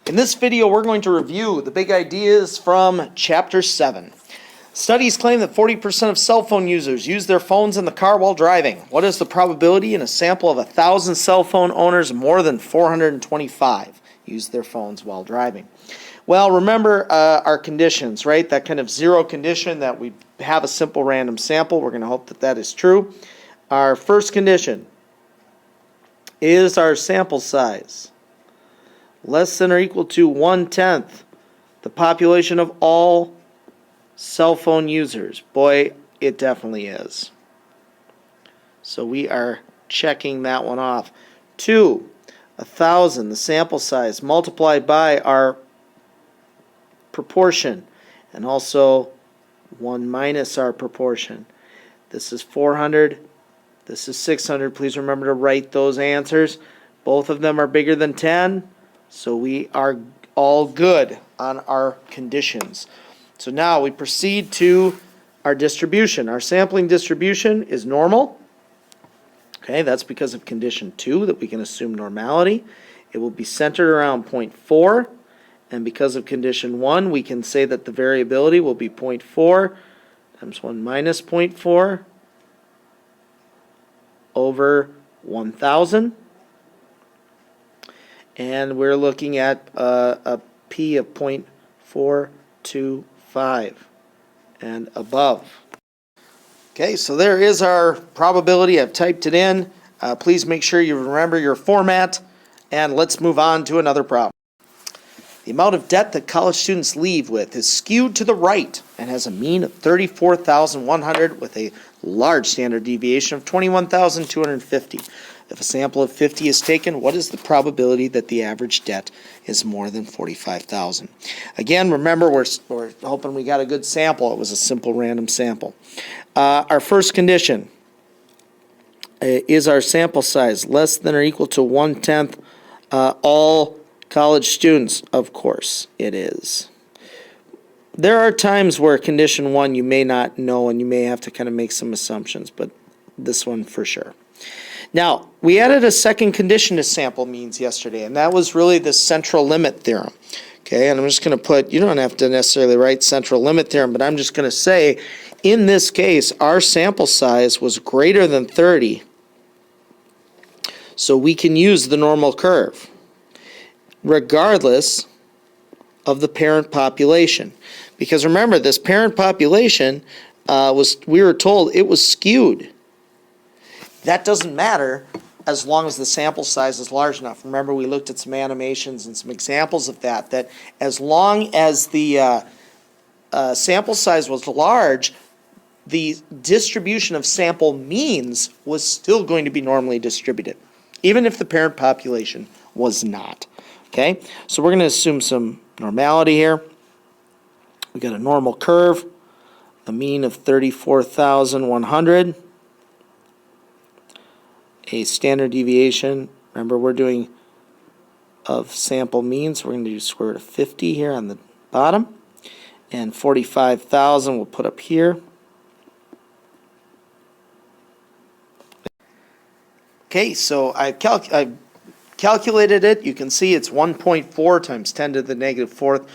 In this video, we're going to review the big ideas from Chapter 7. Studies claim that 40% of cell phone users use their phones in the car while driving. What is the probability in a sample of 1,000 cell phone owners? More than 425 use their phones while driving. Well, remember our conditions, right? That kind of zero condition that we have a simple random sample. We're going to hope that that is true. Our first condition is our sample size less than or equal to 1/10 the population of all cell phone users. Boy, it definitely is. So we are checking that one off. 2, 1,000, the sample size multiplied by our proportion, and also 1 minus our proportion. This is 400. This is 600. Please remember to write those answers. Both of them are bigger than 10, so we are all good on our conditions. So now we proceed to our distribution. Our sampling distribution is normal. Okay, that's because of condition 2 that we can assume normality. It will be centered around 0.4. And because of condition 1, we can say that the variability will be 0.4 times 1 minus 0.4 over 1,000. And we're looking at a P of 0.425 and above. Okay, so there is our probability. I've typed it in. Please make sure you remember your format. And let's move on to another problem. The amount of debt that college students leave with is skewed to the right and has a mean of 34,100 with a large standard deviation of 21,250. If a sample of 50 is taken, what is the probability that the average debt is more than 45,000? Again, remember, we're hoping we got a good sample. It was a simple random sample. Our first condition is our sample size less than or equal to 1/10 all college students. Of course it is. There are times where condition 1 you may not know and you may have to kind of make some assumptions, but this one for sure. Now, we added a second condition to sample means yesterday, and that was really the central limit theorem. Okay, and I'm just going to put, you don't have to necessarily write central limit theorem, but I'm just going to say, in this case, our sample size was greater than 30, so we can use the normal curve, regardless of the parent population. Because remember, this parent population we were told it was skewed. That doesn't matter as long as the sample size is large enough. Remember, we looked at some animations and some examples of that as long as the sample size was large, the distribution of sample means was still going to be normally distributed, even if the parent population was not. Okay, so we're going to assume some normality here. We got a normal curve, a mean of 34,100, a standard deviation. Remember, we're doing of sample means. We're going to do square root of 50 here on the bottom, and 45,000 we'll put up here. Okay, so I calculated it. You can see it's 1.4 times 10 to the negative fourth.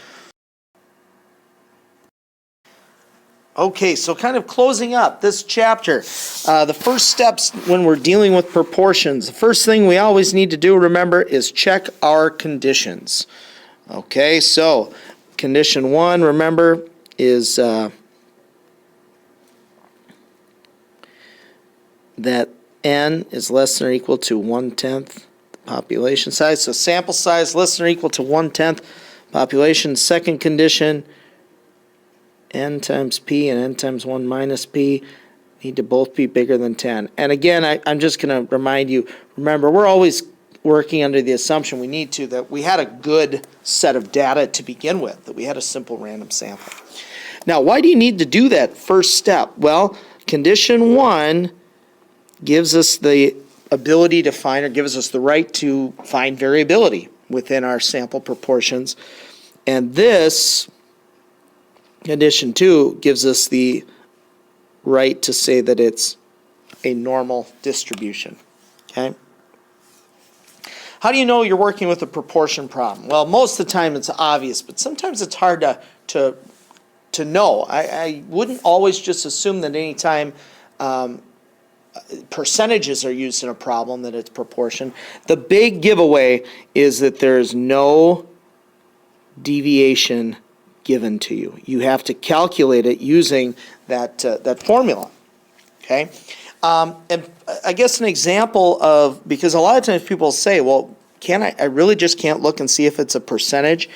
Okay, so kind of closing up this chapter, the first steps when we're dealing with proportions, the first thing we always need to do, remember, is check our conditions. Okay, so condition 1, remember, is that n is less than or equal to 1/10 population size. So sample size less than or equal to 1/10 population. Second condition, n times p and n times 1 minus p need to both be bigger than 10. And again, I'm just going to remind you, remember, we're always working under the assumption we need to that we had a good set of data to begin with, that we had a simple random sample. Now, why do you need to do that first step? Well, condition 1 gives us the ability to find, or gives us the right to find variability within our sample proportions. And this, condition 2, gives us the right to say that it's a normal distribution. Okay? How do you know you're working with a proportion problem? Well, most of the time it's obvious, but sometimes it's hard to know. I wouldn't always just assume that any time percentages are used in a problem that it's proportion. The big giveaway is that there's no deviation given to you. You have to calculate it using that formula. Okay, and I guess an example of, because a lot of times people say, well, I really just can't look and see if it's a percentage.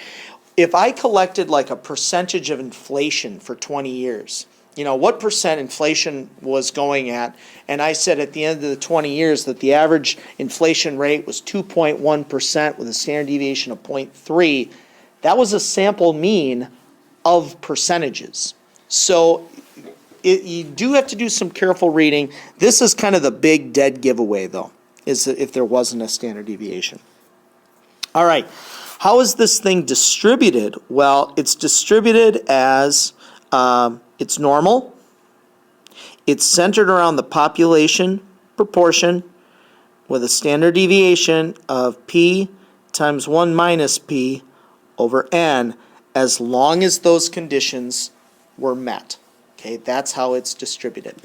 If I collected like a percentage of inflation for 20 years, what percent inflation was going at, and I said at the end of the 20 years that the average inflation rate was 2.1% with a standard deviation of 0.3, that was a sample mean of percentages. So you do have to do some careful reading. This is kind of the big dead giveaway, though, is that if there wasn't a standard deviation. All right, how is this thing distributed? Well, it's distributed as it's normal. It's centered around the population proportion with a standard deviation of p times 1 minus p over n, as long as those conditions were met. Okay, that's how it's distributed.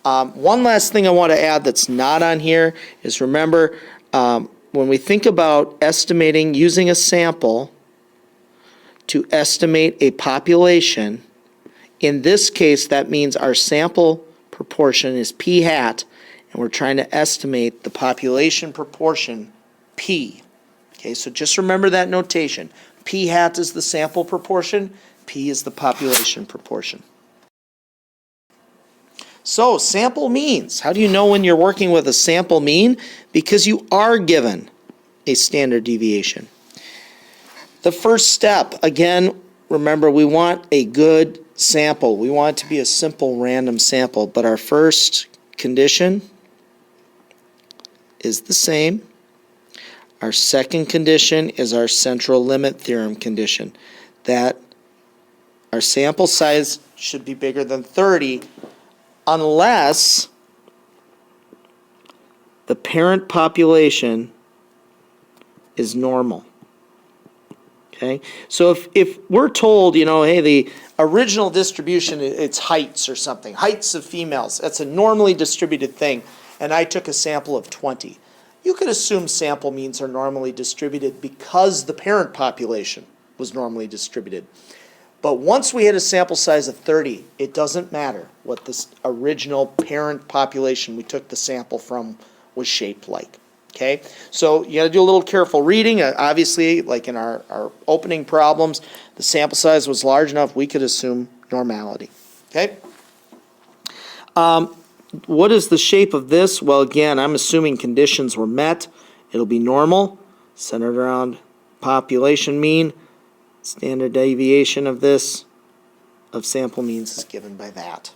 One last thing I want to add that's not on here is, remember, when we think about estimating using a sample to estimate a population, in this case that means our sample proportion is p hat, and we're trying to estimate the population proportion p. Okay, so just remember that notation. P hat is the sample proportion, p is the population proportion. So, sample means. How do you know when you're working with a sample mean? Because you are given a standard deviation. The first step, again, remember, we want a good sample. We want it to be a simple random sample, but our first condition is the same. Our second condition is our central limit theorem condition, that our sample size should be bigger than 30 unless the parent population is normal. Okay, so if we're told, hey, the original distribution, it's heights or something, heights of females, that's a normally distributed thing, and I took a sample of 20. You could assume sample means are normally distributed because the parent population was normally distributed. But once we hit a sample size of 30, it doesn't matter what this original parent population we took the sample from was shaped like. Okay, so you got to do a little careful reading. Obviously, like in our opening problems, the sample size was large enough we could assume normality. Okay. What is the shape of this? Well, again, I'm assuming conditions were met. It'll be normal, centered around population mean. Standard deviation of this, of sample means, is given by that.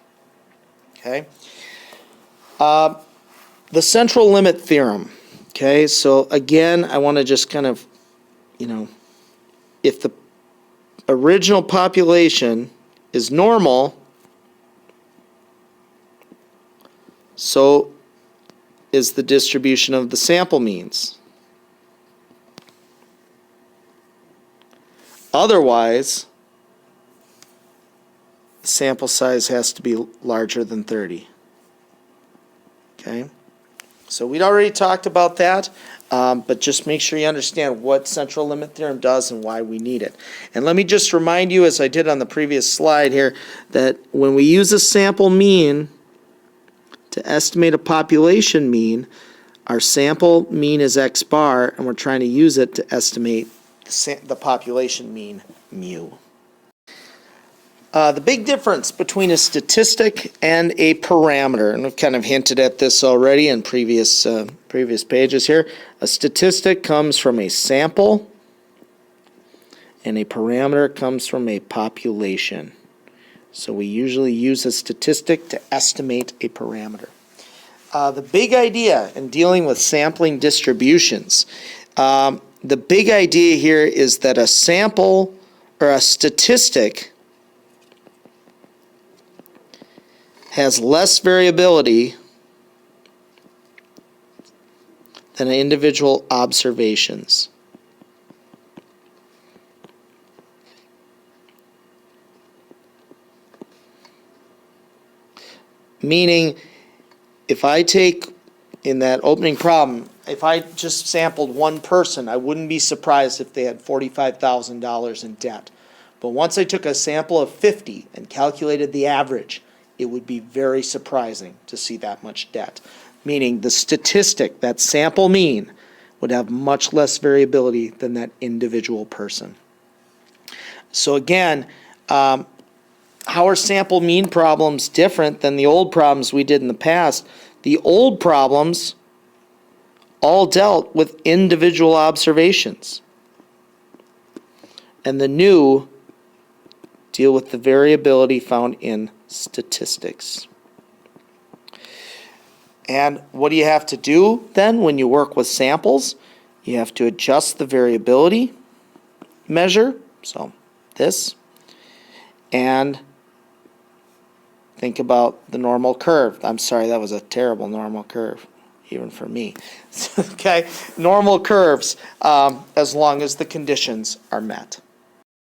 Okay. The central limit theorem. Okay, so again, I want to just kind of, if the original population is normal, so is the distribution of the sample means. Otherwise, the sample size has to be larger than 30. Okay? So we'd already talked about that, but just make sure you understand what central limit theorem does and why we need it. And let me just remind you, as I did on the previous slide here, that when we use a sample mean to estimate a population mean, our sample mean is x bar, and we're trying to use it to estimate the population mean, mu. The big difference between a statistic and a parameter, and we've kind of hinted at this already in previous pages here. A statistic comes from a sample, and a parameter comes from a population. So we usually use a statistic to estimate a parameter. The big idea in dealing with sampling distributions, the big idea here is that a sample or a statistic has less variability than individual observations. Meaning, if I take, in that opening problem, if I just sampled one person, I wouldn't be surprised if they had $45,000 in debt. But once I took a sample of 50 and calculated the average, it would be very surprising to see that much debt. Meaning the statistic, that sample mean, would have much less variability than that individual person. So again, how are sample mean problems different than the old problems we did in the past? The old problems all dealt with individual observations. And the new deal with the variability found in statistics. And what do you have to do then when you work with samples? You have to adjust the variability measure, so this, and think about the normal curve. I'm sorry, that was a terrible normal curve, even for me. Okay, normal curves, as long as the conditions are met.